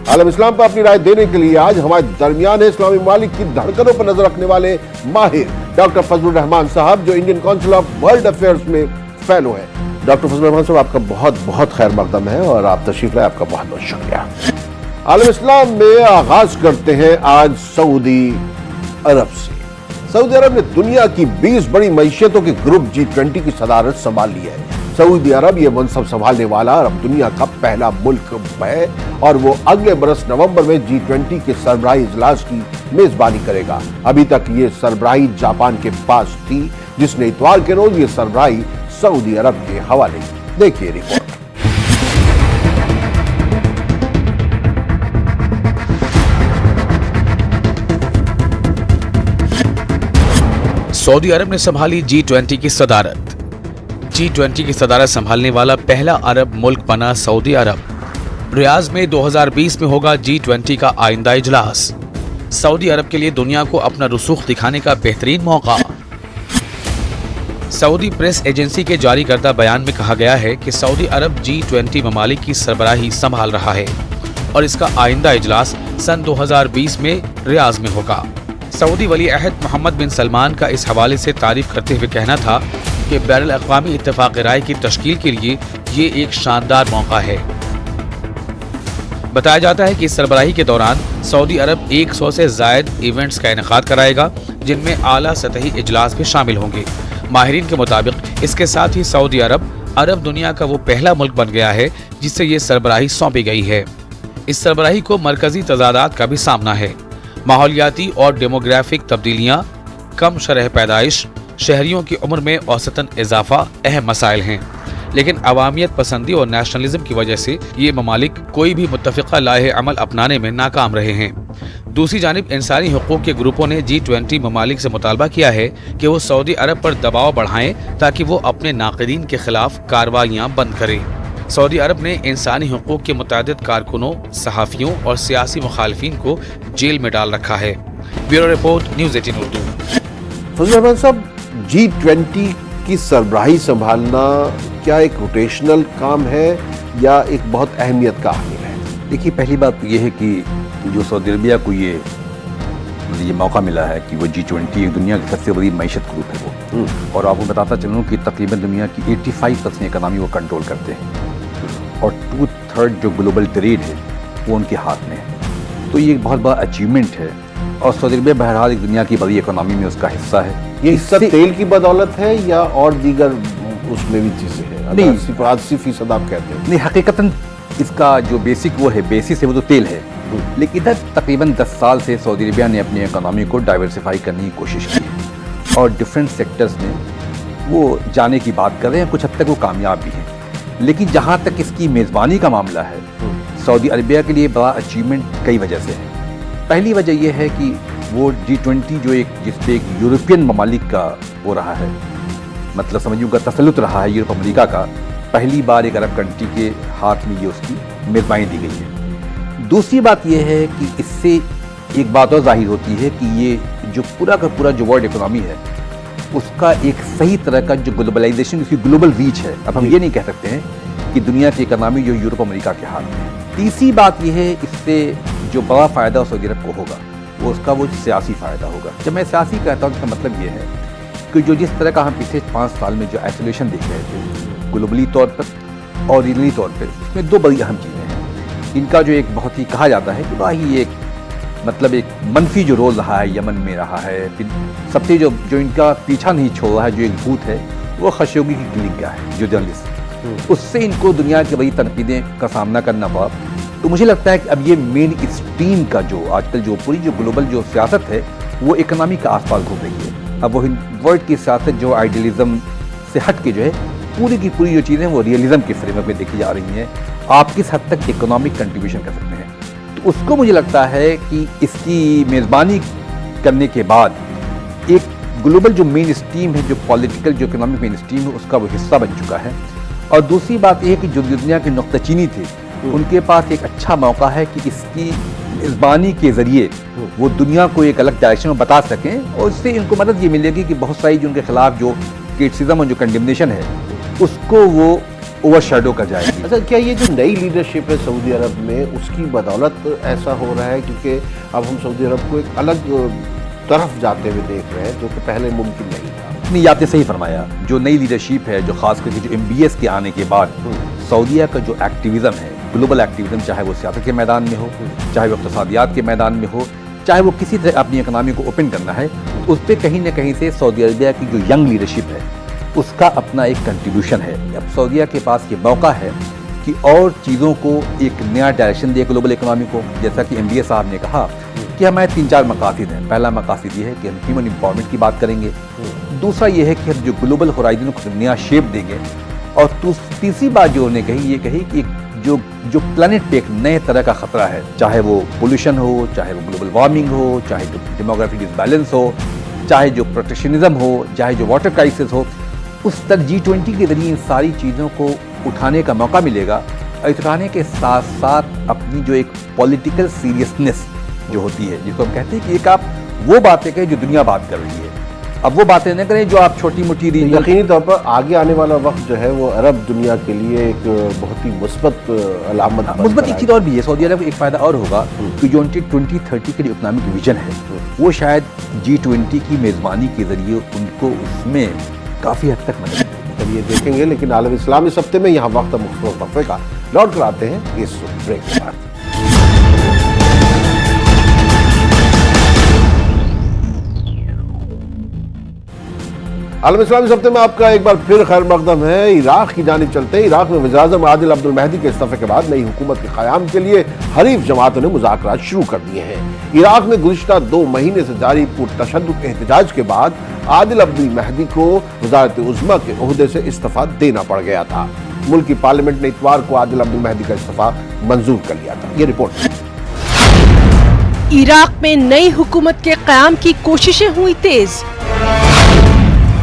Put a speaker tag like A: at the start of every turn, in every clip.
A: عالم اسلام پر اپنی رائے دینے کے لیے آج ہمارے درمیان اسلامی ممالک کی دھڑکنوں پر نظر رکھنے والے ماہر ڈاکٹر فضل الرحمان صاحب جو Indian council of world affairs میں فیلو ہیں۔ ڈاکٹر فضل الرحمان صاحب آپ کا بہت بہت خیر مقدم ہے اور آپ تشریف لائے، آپ کا بہت بہت شکریہ۔ عالم اسلام میں آغاز کرتے ہیں آج سعودی عرب سے۔ سعودی عرب نے دنیا کی 20 بڑی معیشتوں کے گروپ G20 کی صدارت سنبھال لی ہے۔ سعودی عرب یہ منصب سنبھالنے والا عرب دنیا کا پہلا ملک ہے اور وہ اگلے برس نومبر میں G20 کے سربراہی اجلاس کی میزبانی کرے گا۔ ابھی تک یہ سربراہی جاپان کے پاس تھی، جس نے اتوار کے روز یہ سربراہی سعودی عرب کے حوالے کی۔ دیکھیے رپورٹ۔
B: سعودی عرب نے سنبھالی G20 کی صدارت۔ G20 کی صدارت سنبھالنے والا پہلا عرب ملک بنا سعودی عرب۔ ریاض میں 2020 میں ہوگا G20 کا آئندہ اجلاس۔ سعودی عرب کے لیے دنیا کو اپنا رسوخ دکھانے کا بہترین موقع۔ سعودی پریس ایجنسی کے جاری کردہ بیان میں کہا گیا ہے کہ سعودی عرب G20 ممالک کی سربراہی سنبھال رہا ہے اور اس کا آئندہ اجلاس سن 2020 میں ریاض میں ہوگا۔ سعودی ولی عہد محمد بن سلمان کا اس حوالے سے تعریف کرتے ہوئے کہنا تھا کہ بین الاقوامی اتفاق رائے کی تشکیل کے لیے یہ ایک شاندار موقع ہے۔ بتایا جاتا ہے کہ اس سربراہی کے دوران سعودی عرب 100 سے زائد ایونٹس کا انعقاد کرائے گا، جن میں اعلیٰ سطحی اجلاس بھی شامل ہوں گے۔ ماہرین کے مطابق اس کے ساتھ ہی سعودی عرب دنیا کا وہ پہلا ملک بن گیا ہے جس سے یہ سربراہی سونپی گئی ہے۔ اس سربراہی کو مرکزی تضادات کا بھی سامنا ہے۔ ماحولیاتی اور ڈیموگرافک تبدیلیاں، کم شرح پیدائش، شہریوں کی عمر میں اوسطاً اضافہ اہم مسائل ہیں، لیکن عوامیت پسندی اور نیشنلزم کی وجہ سے یہ ممالک کوئی بھی متفقہ لائحہ عمل اپنانے میں ناکام رہے ہیں۔ دوسری جانب انسانی حقوق کے گروپوں نے G20 ممالک سے مطالبہ کیا ہے کہ وہ سعودی عرب پر دباؤ بڑھائیں تاکہ وہ اپنے ناقدین کے خلاف کارروائیاں بند کرے۔ سعودی عرب نے انسانی حقوق کے متعدد کارکنوں، صحافیوں اور سیاسی مخالفین کو جیل میں ڈال رکھا ہے۔ Bureau report, news 18 Urdu.
A: فضل الرحمان صاحب، G20 کی سربراہی سنبھالنا کیا ایک روٹیشنل کام ہے یا ایک بہت اہمیت کا حامل ہے؟
C: دیکھیے، پہلی بات یہ ہے کہ جو سعودی عربیہ کو یہ موقع ملا ہے کہ وہ G20 ایک دنیا کی سب سے بڑی معیشت گروپ ہے وہ، اور آپ کو بتاتا چلوں کہ تقریباً دنیا کی 85% اکنامی وہ کنٹرول کرتے ہیں اور 2/3 جو گلوبل ٹریڈ ہے وہ ان کے ہاتھ میں ہے۔ تو یہ ایک بہت بڑا اچیومنٹ ہے اور سعودی عربیہ بہرحال ایک دنیا کی بڑی اکنامی میں اس کا حصہ ہے۔
A: یہ حصہ تیل کی بدولت ہے یا اور دیگر اس میں بھی چیزیں ہیں؟
C: نہیں،
A: 80% آپ کہتے ہیں۔
C: نہیں، حقیقتاً اس کا جو بیسک وہ ہے، بیسس ہے وہ تو تیل ہے، لیکن ادھر تقریباً 10 سال سے سعودی عربیہ نے اپنی اکنامی کو ڈائیورسیفائی کرنے کی کوشش کی ہے اور ڈفرینٹ سیکٹرز میں وہ جانے کی بات کر رہے ہیں، کچھ حد تک وہ کامیاب بھی ہیں۔ لیکن جہاں تک اس کی میزبانی کا معاملہ ہے، سعودی عربیہ کے لیے بڑا اچیومنٹ کئی وجہ سے ہے۔ پہلی وجہ یہ ہے کہ وہ G20 جو جس پہ ایک یورپین ممالک کا وہ رہا ہے، مطلب سمجھوں کا تسلط رہا ہے یورپ امریکہ کا، پہلی بار ایک عرب کنٹری کے ہاتھ میں یہ اس کی میزبانی دی گئی ہے۔ دوسری بات یہ ہے کہ اس سے ایک بات اور ظاہر ہوتی ہے کہ یہ جو پورا کا پورا جو ورلڈ اکنامی ہے اس کا ایک صحیح طرح کا جو گلوبلائزیشن، اس کی گلوبل ریچ ہے۔ اب ہم یہ نہیں کہہ سکتے ہیں کہ دنیا کی اکنامی جو یورپ امریکہ کے ہاتھ میں ہے۔ تیسری بات یہ ہے، اس سے جو بڑا فائدہ سعودی عرب کو ہوگا وہ اس کا وہ سیاسی فائدہ ہوگا۔ جب میں سیاسی کہتا ہوں اس کا مطلب یہ ہے کہ جو جس طرح کا ہم پچھلے 5 سال میں جو آئسولیشن دیکھ رہے تھے گلوبلی طور پر اور ریجنلی طور پر، اس میں 2 بڑی اہم چیزیں ہیں۔ ان کا جو ایک بہت ہی کہا جاتا ہے کہ واہی ایک مطلب ایک منفی جو رول رہا ہے یمن میں رہا ہے، پھر سب سے جو ان کا پیچھا نہیں چھوڑ رہا ہے جو ایک بھوت ہے وہ خشوگی کی کلنگ کا ہے، جو جرنلسٹ، اس سے ان کو دنیا کی بڑی تنقیدیں کا سامنا کرنا پڑا۔ تو مجھے لگتا ہے کہ اب یہ مین اسٹریم کا جو آج کل جو پوری جو گلوبل جو سیاست ہے وہ اکنامی کا آس پاس گھوم رہی ہے۔ اب وہ ورلڈ کی سیاست جو آئیڈیلزم سے ہٹ کے جو ہے پوری کی پوری جو چیزیں وہ ریئلزم کے فریم ورک میں دیکھی جا رہی ہیں۔ آپ کس حد تک اکنامک کنٹریبیوشن کر سکتے ہیں، تو اس کو مجھے لگتا ہے کہ اس کی میزبانی کرنے کے بعد ایک گلوبل جو مین اسٹریم ہے، جو پولیٹیکل جو اکنامک مین اسٹریم ہے، اس کا وہ حصہ بن چکا ہے۔ اور دوسری بات یہ ہے کہ جو دنیا کے نقطہ چینی تھے ان کے پاس ایک اچھا موقع ہے کہ اس کی میزبانی کے ذریعے وہ دنیا کو ایک الگ ڈائریکشن میں بتا سکیں، اور اس سے ان کو مدد یہ ملے گی کہ بہت ساری جو ان کے خلاف جو کرٹیسزم اور جو کنڈمنیشن ہے اس کو وہ اوور شیڈو کر جائے گی.
A: اچھا کیا یہ جو نئی لیڈرشپ ہے سعودی عرب میں اس کی بدولت ایسا ہو رہا ہے کیونکہ اب ہم سعودی عرب کو ایک الگ طرف جاتے ہوئے دیکھ رہے ہیں جو کہ پہلے ممکن نہیں تھا؟
C: نہیں، آپ نے صحیح فرمایا. جو نئی لیڈرشپ ہے، جو خاص کر کے جو MBS کے آنے کے بعد سعودیہ کا جو ایکٹیویزم ہے، گلوبل ایکٹیویزم، چاہے وہ سیاست کے میدان میں ہو، چاہے وہ اقتصادیات کے میدان میں ہو، چاہے وہ کسی طرح اپنی اکنامی کو اوپن کرنا ہے، اس پہ کہیں نہ کہیں سے سعودی عربیہ کی جو ینگ لیڈرشپ ہے اس کا اپنا ایک کنٹریبیوشن ہے. اب سعودیہ کے پاس یہ موقع ہے کہ اور چیزوں کو ایک نیا ڈائریکشن دے گلوبل اکنامی کو. جیسا کہ MBS صاحب نے کہا کہ ہمارے 3-4 مقاصد ہیں. پہلا مقاصد یہ ہے کہ ہم ہیومن امپاورمنٹ کی بات کریں گے. دوسرا یہ ہے کہ ہم جو گلوبل ہورائزن کو نیا شیپ دیں گے. اور تیسری بات جو انہوں نے کہی، یہ کہی کہ جو پلانٹ پہ ایک نئے طرح کا خطرہ ہے، چاہے وہ پولوشن ہو، چاہے وہ گلوبل وارمنگ ہو، چاہے جو ڈیموگرافی ڈس بیلنس ہو، چاہے جو پروٹیکشنزم ہو، چاہے جو واٹر کرائسس ہو، اس تک G20 کے ذریعے ان ساری چیزوں کو اٹھانے کا موقع ملے گا. اور اٹھانے کے ساتھ ساتھ اپنی جو ایک پولیٹیکل سیریسنس جو ہوتی ہے، جس کو ہم کہتے ہیں کہ ایک آپ وہ باتیں کہیں جو دنیا بات کر رہی ہے، اب وہ باتیں نہ کریں جو آپ چھوٹی موٹی
A: یقینی طور پر آگے آنے والا وقت جو ہے وہ عرب دنیا کے لیے ایک بہت ہی مثبت علامت.
C: مثبت ایک چیز اور بھی ہے، سعودی عرب کو ایک فائدہ اور ہوگا کہ جو 2030 کے جو اکنامک ویژن ہے وہ شاید G20 کی میزبانی کے ذریعے ان کو اس میں کافی حد تک مدد.
A: چلیے دیکھیں گے، لیکن عالم اسلام اس ہفتے میں یہاں وقت مختصر وقفے کا. لوٹ کر آتے ہیں اس بریک کے بعد. عالم اسلام اس ہفتے میں آپ کا ایک بار پھر خیر مقدم ہے. عراق کی جانب چلتے ہیں. عراق میں وزیر اعظم عادل عبد المہدی کے استعفے کے بعد نئی حکومت کے قیام کے لیے حریف جماعتوں نے مذاکرات شروع کر دیے ہیں. عراق میں گزشتہ 2 مہینے سے جاری پرتشدد احتجاج کے بعد عادل عبد المہدی کو وزارت عظمیٰ کے عہدے سے استعفیٰ دینا پڑ گیا تھا. ملک کی پارلیمنٹ نے اتوار کو عادل عبد المہدی کا استعفیٰ منظور کر لیا تھا. یہ رپورٹ.
D: عراق میں نئی حکومت کے قیام کی کوششیں ہوئی تیز.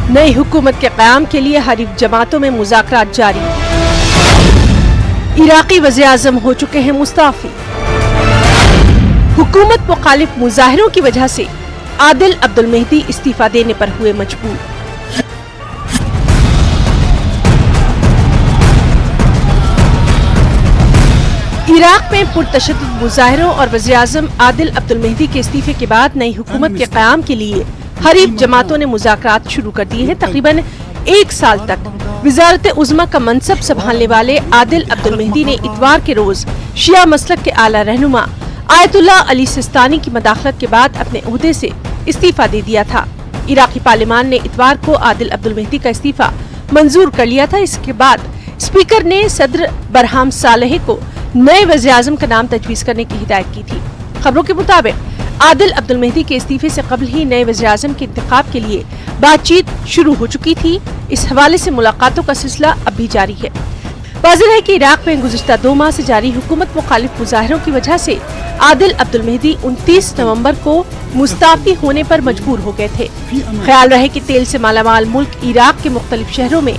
D: نئی حکومت کے قیام کے لیے حریف جماعتوں میں مذاکرات جاری. عراقی وزیر اعظم ہو چکے ہیں مستعفی. حکومت مخالف مظاہروں کی وجہ سے عادل عبد المہدی استعفیٰ دینے پر ہوئے مجبور. عراق میں پرتشدد مظاہروں اور وزیر اعظم عادل عبد المہدی کے استعفے کے بعد نئی حکومت کے قیام کے لیے حریف جماعتوں نے مذاکرات شروع کر دیے ہیں. تقریباً 1 سال تک وزارت عظمیٰ کا منصب سنبھالنے والے عادل عبد المہدی نے اتوار کے روز شیعہ مسلک کے اعلیٰ رہنما آیت اللہ علی سستانی کی مداخلت کے بعد اپنے عہدے سے استعفیٰ دے دیا تھا. عراقی پارلیمان نے اتوار کو عادل عبد المہدی کا استعفیٰ منظور کر لیا تھا. اس کے بعد اسپیکر نے صدر برہام صالح کو نئے وزیر اعظم کا نام تجویز کرنے کی ہدایت کی تھی. خبروں کے مطابق عادل عبد المہدی کے استعفے سے قبل ہی نئے وزیر اعظم کے انتخاب کے لیے بات چیت شروع ہو چکی تھی. اس حوالے سے ملاقاتوں کا سلسلہ اب بھی جاری ہے. واضح ہے کہ عراق میں گزشتہ 2 ماہ سے جاری حکومت مخالف مظاہروں کی وجہ سے عادل عبد المہدی 29 نومبر کو مستعفی ہونے پر مجبور ہو گئے تھے. خیال رہے کہ تیل سے مالا مال ملک عراق کے مختلف شہروں میں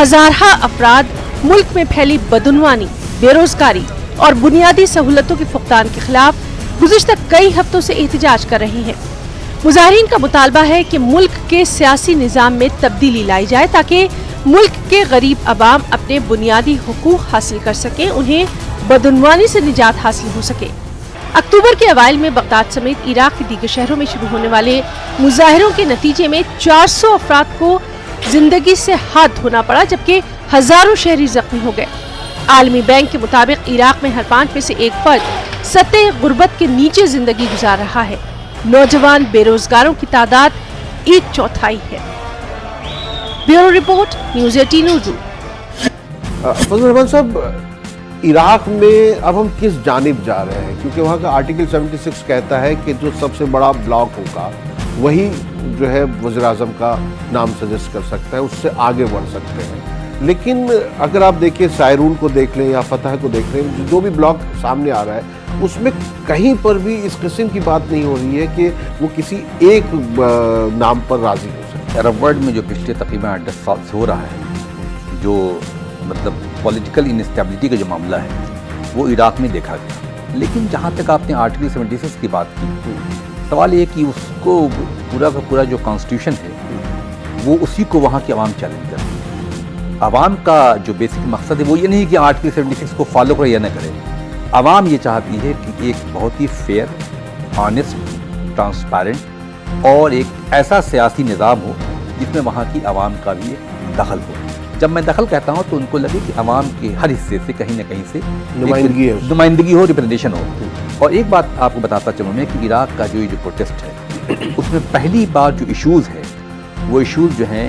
D: ہزارہ افراد ملک میں پھیلی بدعنوانی، بے روزگاری اور بنیادی سہولتوں کے فقدان کے خلاف گزشتہ کئی ہفتوں سے احتجاج کر رہے ہیں. مظاہرین کا مطالبہ ہے کہ ملک کے سیاسی نظام میں تبدیلی لائی جائے تاکہ ملک کے غریب عوام اپنے بنیادی حقوق حاصل کر سکیں، انہیں بدعنوانی سے نجات حاصل ہو سکے. اکتوبر کے اوائل میں بغداد سمیت عراق کے دیگر شہروں میں شروع ہونے والے مظاہروں کے نتیجے میں 400 افراد کو زندگی سے ہاتھ دھونا پڑا جبکہ ہزاروں شہری زخمی ہو گئے. عالمی بینک کے مطابق عراق میں ہر 5 میں سے 1 فرد سطح غربت کے نیچے زندگی گزار رہا ہے. نوجوان بے روزگاروں کی تعداد 1/4 ہے. Bureau report, news 18 Urdu.
A: فضل الرحمان صاحب، عراق میں اب ہم کس جانب جا رہے ہیں؟ کیونکہ وہاں کا آرٹیکل 76 کہتا ہے کہ جو سب سے بڑا بلاک ہوگا وہی جو ہے وزیر اعظم کا نام سجیسٹ کر سکتا ہے، اس سے آگے بڑھ سکتے ہیں. لیکن اگر آپ دیکھیں سائرون کو دیکھ لیں یا فتح کو دیکھ لیں، جو بھی بلاک سامنے آ رہا ہے اس میں کہیں پر بھی اس قسم کی بات نہیں ہو رہی ہے کہ وہ کسی ایک نام پر راضی ہو سکے.
C: عرب ورلڈ میں جو پچھلے تقریباً 10 سال سے ہو رہا ہے، جو مطلب پولیٹیکل انسٹیبلٹی کا جو معاملہ ہے وہ عراق میں دیکھا گیا. لیکن جہاں تک آپ نے آرٹیکل 76 کی بات کی، سوال یہ کہ اس کو پورا کا پورا جو کانسٹیٹیوشن ہے وہ اسی کو وہاں کی عوام چیلنج کرتی ہے. عوام کا جو بیسک مقصد ہے وہ یہ نہیں کہ آرٹیکل 76 کو فالو کرے یا نہ کرے. عوام یہ چاہتی ہے کہ ایک بہت ہی فیئر، آنیسٹ، ٹرانسپیرنٹ اور ایک ایسا سیاسی نظام ہو جس میں وہاں کی عوام کا بھی ایک دخل ہو. جب میں دخل کہتا ہوں تو ان کو لگے کہ عوام کے ہر حصے سے کہیں نہ کہیں سے نمائندگی ہو، ریپریزنٹیشن ہو. اور ایک بات آپ کو بتاتا چلوں میں کہ عراق کا جو پروٹیسٹ ہے اس میں پہلی بار جو ایشوز ہے وہ ایشوز جو ہیں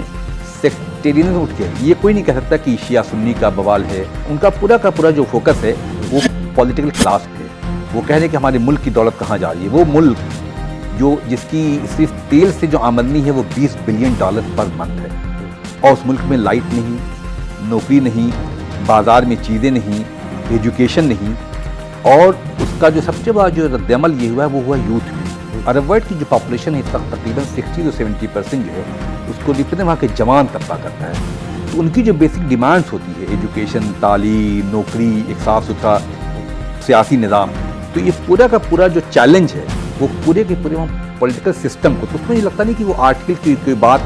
C: سیکٹیرینزم اٹھ کے. یہ کوئی نہیں کہہ سکتا کہ شیعہ سنی کا بوال ہے. ان کا پورا جو فوکس ہے وہ پولیٹیکل کلاس پہ. وہ کہہ رہے ہیں کہ ہمارے ملک کی دولت کہاں جا رہی ہے. وہ ملک جس کی صرف تیل سے جو آمدنی ہے وہ $20 بلین پر منتھ ہے، اور اس ملک میں لائٹ نہیں، نوکری نہیں، بازار میں چیزیں نہیں، ایجوکیشن نہیں. اور اس کا جو سب سے بڑا جو رد عمل یہ ہوا ہے وہ ہوا یوتھ میں. عرب ورلڈ کی جو پاپولیشن ہے اس وقت تقریباً 60 سے 70% جو ہے اس کو ریپرزینٹ وہاں کے جوان طبقہ کرتا ہے. تو ان کی جو بیسک ڈیمانڈس ہوتی ہے ایجوکیشن، تعلیم، نوکری، ایک صاف ستھرا سیاسی نظام، تو یہ پورا کا پورا جو چیلنج ہے وہ پورے کے پورے وہاں پولیٹیکل سسٹم کو. تو اس میں یہ لگتا نہیں کہ وہ آرٹیکل کی کوئی بات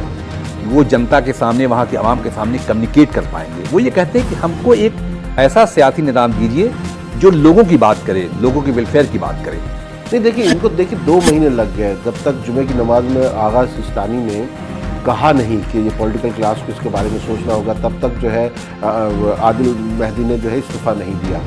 C: وہ جنتا کے سامنے، وہاں کے عوام کے سامنے کمیونیکیٹ کر پائیں گے. وہ یہ کہتے ہیں کہ ہم کو ایک ایسا سیاسی نظام دیجیے جو لوگوں کی بات کرے، لوگوں کے ویلفیئر کی بات کرے.
A: نہیں دیکھیے، ان کو دیکھیے 2 مہینے لگ گئے جب تک جمعے کی نماز میں آغا سیستانی نے کہا نہیں کہ یہ پولیٹیکل کلاس کو اس کے بارے میں سوچنا ہوگا، تب تک جو ہے عادل مہدی نے جو ہے استعفیٰ نہیں دیا.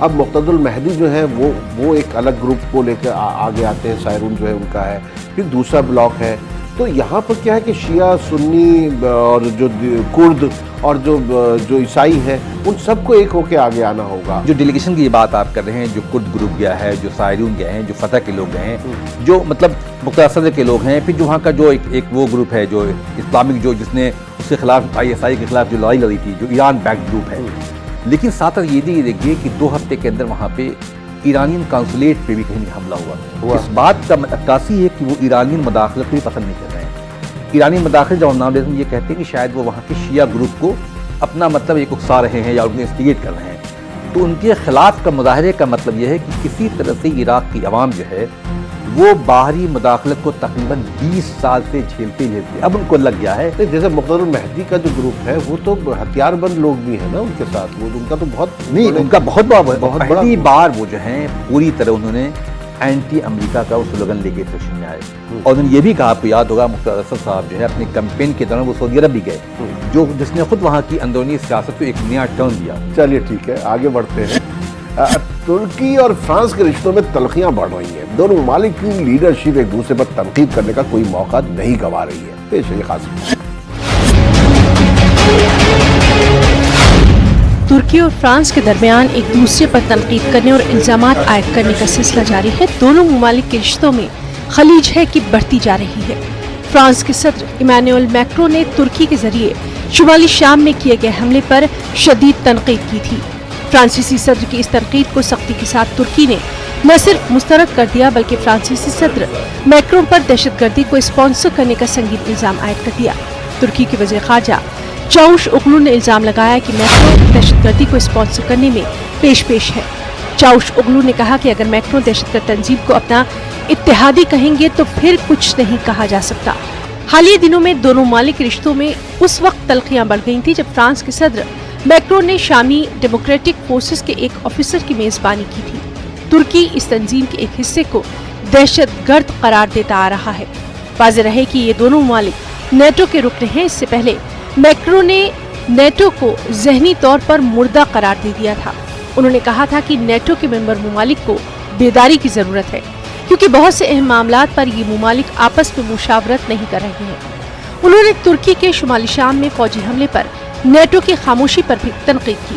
A: اب مقتدی المہدی جو ہے وہ ایک الگ گروپ کو لے کے آگے آتے ہیں. سائرون جو ہے ان کا ہے، پھر دوسرا بلاک ہے. تو یہاں پر کیا ہے کہ شیعہ، سنی اور جو کرد اور جو عیسائی ہیں ان سب کو ایک ہو کے آگے آنا ہوگا.
C: جو ڈیلیگیشن کی یہ بات آپ کر رہے ہیں، جو کرد گروپ گیا ہے، جو سائرون گئے ہیں، جو فتح کے لوگ گئے ہیں، جو مطلب مقتدی صدر کے لوگ ہیں، پھر جو وہاں کا جو ایک وہ گروپ ہے جو اسلامک جس نے اس کے خلاف ISI کے خلاف جو لڑائی لڑی تھی، جو ایران بیک گروپ ہے. لیکن ساتھ یہ بھی دیکھیے کہ 2 ہفتے کے اندر وہاں پہ ایرانین کانسولیٹ پہ بھی کہیں حملہ ہوا. اس بات کا عکاسی ہے کہ وہ ایرانین مداخلت کو بھی پسند نہیں کر رہے ہیں. ایرانی مداخلت جب نام لیتے ہیں یہ کہتے ہیں کہ شاید وہ وہاں کے شیعہ گروپ کو اپنا مطلب ایک اکسا رہے ہیں یا ان کو انسٹیگیٹ کر رہے ہیں. تو ان کے خلاف کا مظاہرے کا مطلب یہ ہے کہ کسی طرح سے عراق کی عوام جو ہے وہ باہری مداخلت کو تقریباً 20 سال سے جھیلتے اب ان کو لگ گیا ہے.
A: جیسے مقتدی المہدی کا جو گروپ ہے وہ تو ہتھیار بند لوگ بھی ہیں نا ان کے ساتھ. وہ ان کا تو
C: بہت بڑا پہلی بار وہ جو ہیں پوری طرح انہوں نے اینٹی امریکہ کا وہ سلوگن لے کے سیشن میں آئے. اور انہوں نے یہ بھی کہا، آپ کو یاد ہوگا مقتدی اسد صاحب جو ہے اپنے کیمپین کے دوران وہ سعودی عرب بھی گئے، جس نے خود وہاں کی اندرونی سیاست کو ایک نیا ٹرن دیا.
A: چلیے ٹھیک ہے، آگے بڑھتے ہیں. ترکی اور فرانس کے رشتوں میں تلخیاں بڑھ رہی ہیں. دونوں ممالک کی لیڈرشپ ایک دوسرے پر تنقید کرنے کا کوئی موقع نہیں گنوا رہی ہے. پیش ہے یہ خاص رپورٹ.
D: ترکی اور فرانس کے درمیان ایک دوسرے پر تنقید کرنے اور الزامات عائد کرنے کا سلسلہ جاری ہے. دونوں ممالک کے رشتوں میں خلیج ہے کہ بڑھتی جا رہی ہے. فرانس کے صدر ایمانوئل میکرون نے ترکی کے ذریعے شمالی شام میں کیے گئے حملے پر شدید تنقید کی تھی. فرانسیسی صدر کی اس تنقید کو سختی کے ساتھ ترکی نے نہ صرف مسترد کر دیا بلکہ فرانسیسی صدر میکرون پر دہشت گردی کو اسپانسر کرنے کا سنگین الزام عائد کر دیا. ترکی کے وزیر خارجہ چاوش اوغلو نے الزام لگایا کہ میکرون دہشت گردی کو اسپانسر کرنے میں پیش ہے. چاوش اوغلو نے کہا کہ اگر میکرون دہشت گرد تنظیم کو اپنا اتحادی کہیں گے تو پھر کچھ نہیں کہا جا سکتا. حالیہ دنوں میں دونوں ممالک کے رشتوں میں اس وقت تلخیاں بڑھ گئی تھیں جب فرانس کے صدر میکرون نے شامی ڈیموکریٹک فورسز کے ایک آفیسر کی میزبانی کی تھی. ترکی اس تنظیم کے ایک حصے کو دہشت گرد قرار دیتا آ رہا ہے. واضح رہے کہ یہ دونوں ممالک نیٹو کے رکن ہیں. اس سے پہلے میکرون نے نیٹو کو ذہنی طور پر مردہ قرار دے دیا تھا. انہوں نے کہا تھا کہ نیٹو کے ممبر ممالک کو بیداری کی ضرورت ہے کیونکہ بہت سے اہم معاملات پر یہ ممالک آپس میں مشاورت نہیں کر رہے ہیں. انہوں نے ترکی کے شمالی شام میں فوجی حملے پر نیٹو کی خاموشی پر بھی تنقید کی.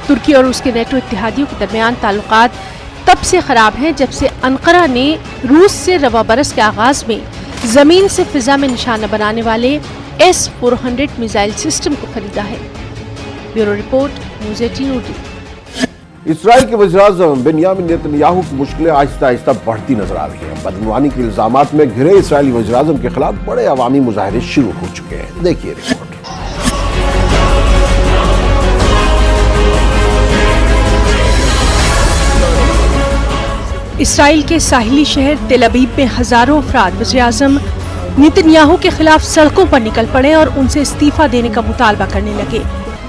D: ترکی اور اس کے نیٹو اتحادیوں کے درمیان تعلقات تب سے خراب ہیں جب سے انقرہ نے روس سے رواں برس کے آغاز میں زمین سے فضا میں نشانہ بنانے والے S-400 میزائل سسٹم کو خریدا ہے. Bureau report news 18 Urdu.
A: Israel کے وزیراعظم بنیامین نیتنیاہو کی مشکلیں آہستہ آہستہ بڑھتی نظر آ رہی ہیں. بدعنوانی کے الزامات میں گھرے اسرائیلی وزیراعظم کے خلاف بڑے عوامی مظاہرے شروع ہو چکے ہیں. دیکھیے رپورٹ.
D: اسرائیل کے ساحلی شہر تل ابیب میں ہزاروں افراد وزیراعظم نیتنیاہو کے خلاف سڑکوں پر نکل پڑے اور ان سے استعفیٰ دینے کا مطالبہ کرنے لگے.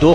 E: 2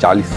C: 40